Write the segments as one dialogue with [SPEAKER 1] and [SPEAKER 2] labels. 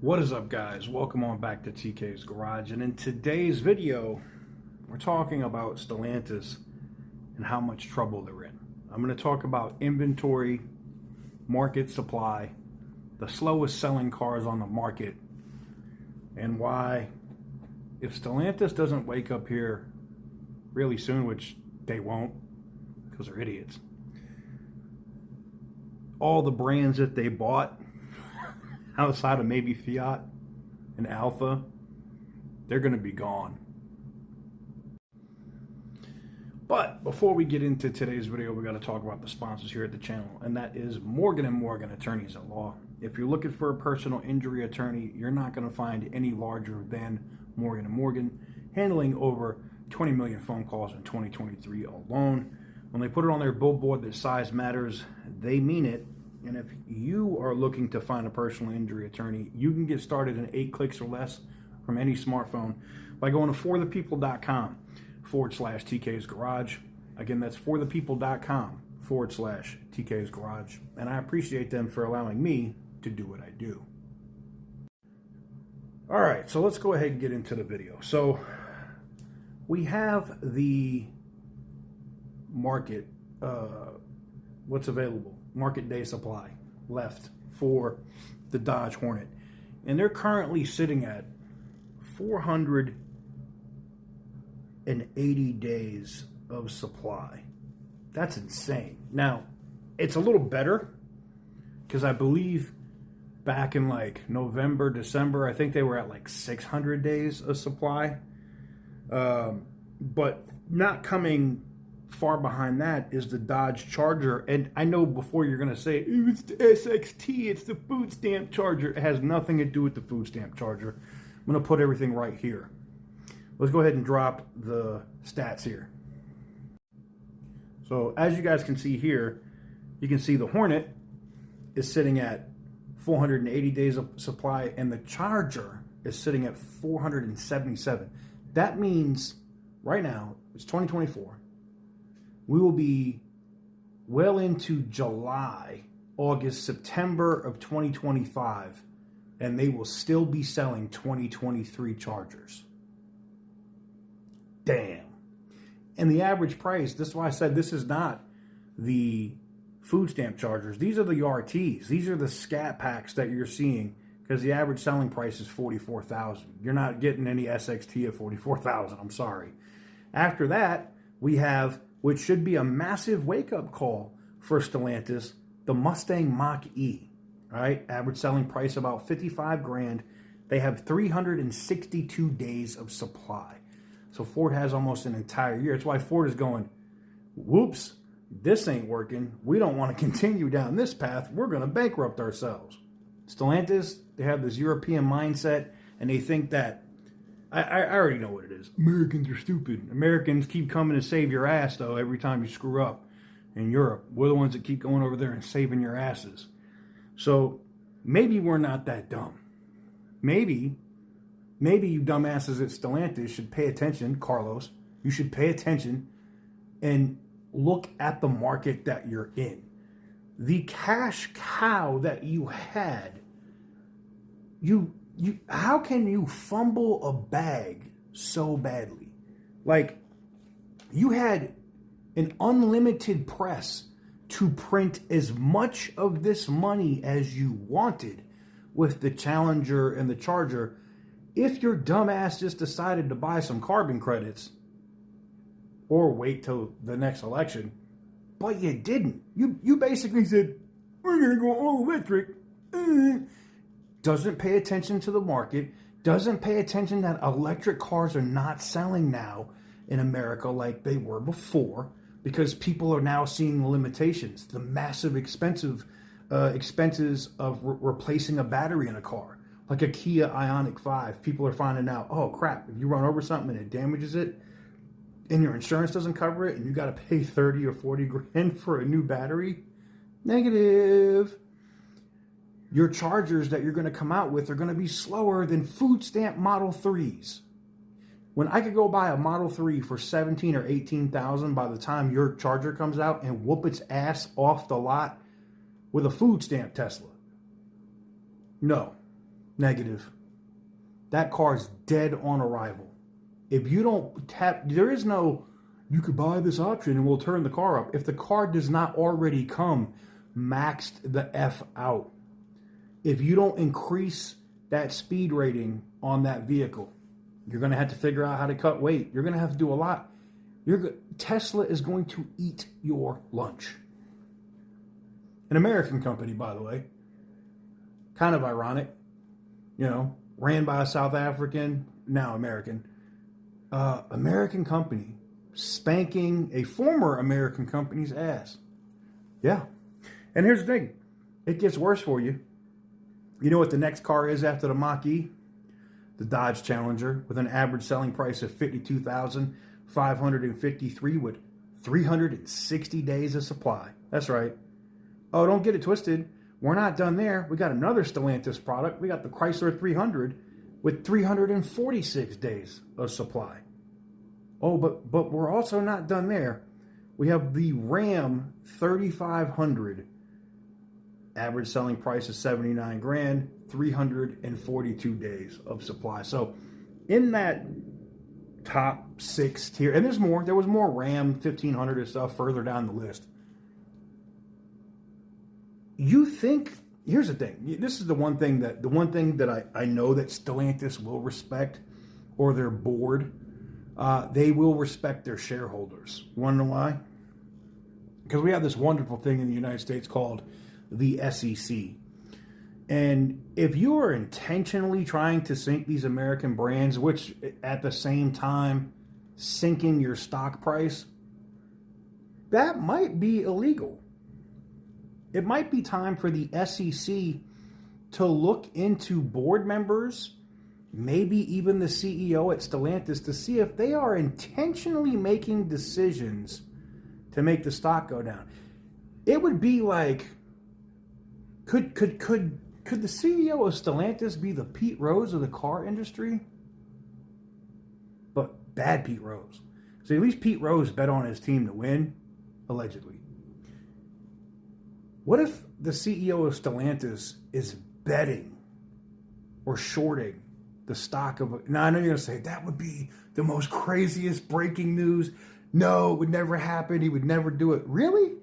[SPEAKER 1] What is up, guys? Welcome on back to TK's Garage. And in today's video, we're talking about Stellantis and how much trouble they're in. I'm going to talk about inventory, market supply, the slowest selling cars on the market, and why, if Stellantis doesn't wake up here really soon, which they won't because they're idiots, all the brands that they bought outside of maybe Fiat and Alpha, they're going to be gone. But before we get into today's video, we got to talk about the sponsors here at the channel, and that is Morgan & Morgan Attorneys at Law. If you're looking for a personal injury attorney, you're not going to find any larger than Morgan & Morgan, handling over 20 million phone calls in 2023 alone. When they put it on their billboard that size matters, they mean it. And if you are looking to find a personal injury attorney, you can get started in 8 clicks or less from any smartphone by going to forthepeople.com/TK's Garage. Again, that's forthepeople.com/TK's Garage. And I appreciate them for allowing me to do what I do. All right, so let's go ahead and get into the video. So we have the market, what's available. Market day supply left for the Dodge Hornet, and they're currently sitting at 480 days of supply. That's insane. Now, it's a little better because I believe back in like November, December, I think they were at like 600 days of supply, but not coming far behind that is the Dodge Charger. And I know before you're going to say, it's the SXT, it's the food stamp Charger. It has nothing to do with the food stamp Charger. I'm going to put everything right here. Let's go ahead and drop the stats here. So as you guys can see here, you can see the Hornet is sitting at 480 days of supply, and the Charger is sitting at 477. That means right now, it's 2024. We will be well into July, August, September of 2025, and they will still be selling 2023 Chargers. Damn. And the average price, this is why I said this is not the food stamp Chargers. These are the RTs. These are the scat packs that you're seeing, because the average selling price is $44,000. You're not getting any SXT at $44,000. I'm sorry. After that, we have, which should be a massive wake-up call for Stellantis, the Mustang Mach-E, right? Average selling price about $55,000. They have 362 days of supply. So Ford has almost an entire year. That's why Ford is going, whoops, this ain't working. We don't want to continue down this path. We're going to bankrupt ourselves. Stellantis, they have this European mindset, and they think that, I already know what it is. Americans are stupid. Americans keep coming to save your ass, though, every time you screw up in Europe. We're the ones that keep going over there and saving your asses. So maybe we're not that dumb. Maybe you dumbasses at Stellantis should pay attention, Carlos. You should pay attention and look at the market that you're in. The cash cow that you had, how can you fumble a bag so badly? Like, you had an unlimited press to print as much of this money as you wanted with the Challenger and the Charger. If your dumbass just decided to buy some carbon credits or wait till the next election, but you didn't. You basically said, we're going to go all electric. Doesn't pay attention to the market, doesn't pay attention that electric cars are not selling now in America like they were before, because people are now seeing the limitations, the massive expenses of replacing a battery in a car. Like a Kia Ioniq 5, people are finding out, oh crap, if you run over something and it damages it, and your insurance doesn't cover it, and you got to pay 30 or 40 grand for a new battery, negative. Your Chargers that you're going to come out with are going to be slower than food stamp Model 3s. When I could go buy a Model 3 for $17,000 or $18,000 by the time your Charger comes out and whoop its ass off the lot with a food stamp Tesla. No. Negative. That car's dead on arrival. If you don't tap, there is no, you could buy this option and we'll turn the car up. If the car does not already come maxed the F out, if you don't increase that speed rating on that vehicle, you're going to have to figure out how to cut weight. You're going to have to do a lot. Tesla is going to eat your lunch. An American company, by the way. Kind of ironic. Ran by a South African, now American. American company spanking a former American company's ass. Yeah. And here's the thing. It gets worse for you. You know what the next car is after the Mach-E? The Dodge Challenger, with an average selling price of $52,553 with 360 days of supply. That's right. Oh, don't get it twisted. We're not done there. We got another Stellantis product. We got the Chrysler 300 with 346 days of supply. Oh, but we're also not done there. We have the Ram 3500. Average selling price is $79,000, 342 days of supply. So in that top 6 tier, and there's more. There was more Ram 1500 and stuff further down the list. You think, here's the thing. This is the one thing that I know that Stellantis will respect, or their board. They will respect their shareholders. You want to know why? Because we have this wonderful thing in the United States called the SEC. And if you are intentionally trying to sink these American brands, which at the same time sinking your stock price, that might be illegal. It might be time for the SEC to look into board members, maybe even the CEO at Stellantis, to see if they are intentionally making decisions to make the stock go down. It would be like, could the CEO of Stellantis be the Pete Rose of the car industry? But bad Pete Rose. So at least Pete Rose bet on his team to win, allegedly. What if the CEO of Stellantis is betting or shorting the stock of... Now, I know you're going to say, that would be the most craziest breaking news. No, it would never happen. He would never do it. Really?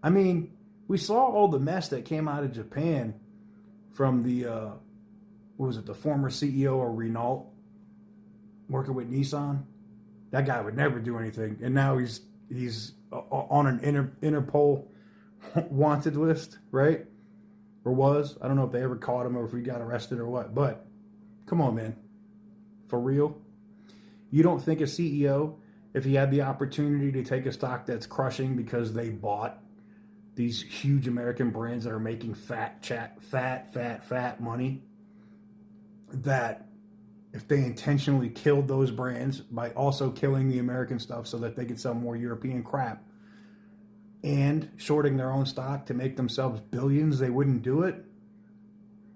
[SPEAKER 1] I mean, we saw all the mess that came out of Japan from the, the former CEO of Renault working with Nissan. That guy would never do anything. And now he's on an Interpol wanted list, right? Or was. I don't know if they ever caught him or if he got arrested or what. But come on, man. For real? You don't think a CEO, if he had the opportunity to take a stock that's crushing because they bought these huge American brands that are making fat money, that if they intentionally killed those brands by also killing the American stuff so that they could sell more European crap and shorting their own stock to make themselves billions, they wouldn't do it?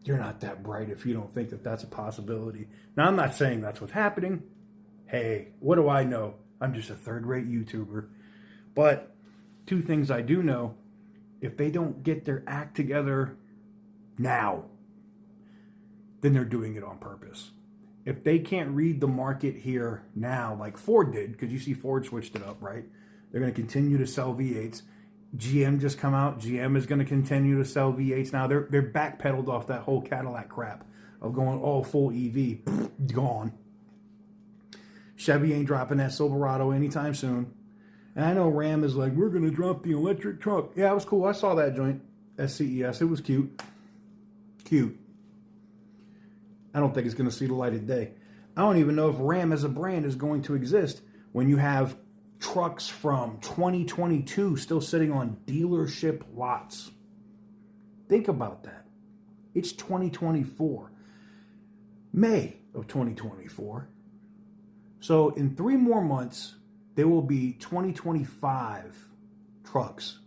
[SPEAKER 1] You're not that bright if you don't think that that's a possibility. Now, I'm not saying that's what's happening. Hey, what do I know? I'm just a third-rate YouTuber. But 2 things I do know. If they don't get their act together now, then they're doing it on purpose. If they can't read the market here now, like Ford did, because you see Ford switched it up, right? They're going to continue to sell V8s. GM just come out. GM is going to continue to sell V8s. Now, they're backpedaled off that whole Cadillac crap of going all full EV. Gone. Chevy ain't dropping that Silverado anytime soon. And I know Ram is like, we're going to drop the electric truck. Yeah, it was cool. I saw that joint at CES. It was cute. Cute. I don't think it's going to see the light of day. I don't even know if Ram as a brand is going to exist when you have trucks from 2022 still sitting on dealership lots. Think about that. It's 2024. May of 2024. So in 3 more months, there will be 2025 trucks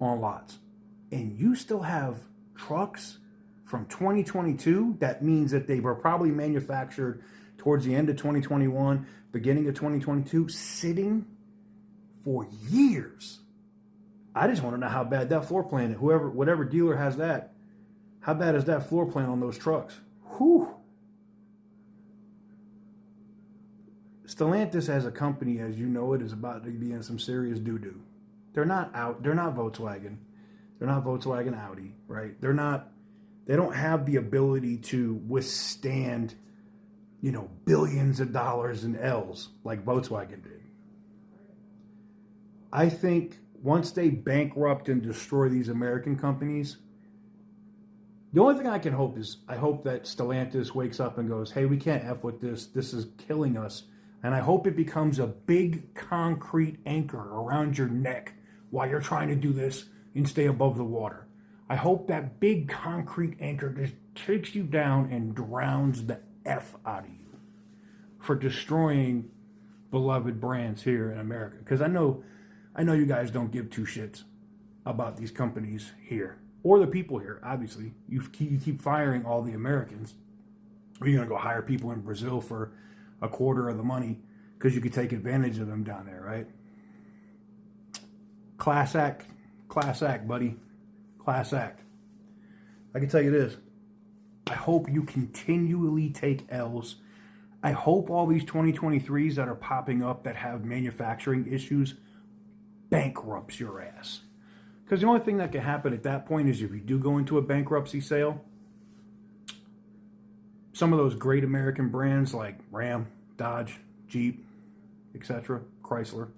[SPEAKER 1] on lots. And you still have trucks from 2022. That means that they were probably manufactured towards the end of 2021, beginning of 2022, sitting for years. I just want to know how bad that floor plan is. Whatever dealer has that, how bad is that floor plan on those trucks? Whew. Stellantis as a company, as you know it, is about to be in some serious doo-doo. They're not Volkswagen. They're not Volkswagen Audi, right? They don't have the ability to withstand, billions of dollars in L's like Volkswagen did. I think once they bankrupt and destroy these American companies, the only thing I can hope is I hope that Stellantis wakes up and goes, hey, we can't F with this. This is killing us. And I hope it becomes a big concrete anchor around your neck while you're trying to do this and stay above the water. I hope that big concrete anchor just takes you down and drowns the F out of you for destroying beloved brands here in America. Because I know you guys don't give two shits about these companies here or the people here. Obviously, you keep firing all the Americans. Or you're going to go hire people in Brazil for a quarter of the money because you could take advantage of them down there, right? Class act, buddy. Class act. I can tell you this. I hope you continually take L's. I hope all these 2023s that are popping up that have manufacturing issues bankrupts your ass. Because the only thing that can happen at that point is if you do go into a bankruptcy sale, some of those great American brands like Ram, Dodge, Jeep, etc., Chrysler,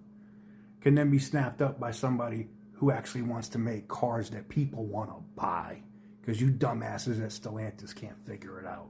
[SPEAKER 1] can then be snapped up by somebody who actually wants to make cars that people want to buy because you dumbasses at Stellantis can't figure it out.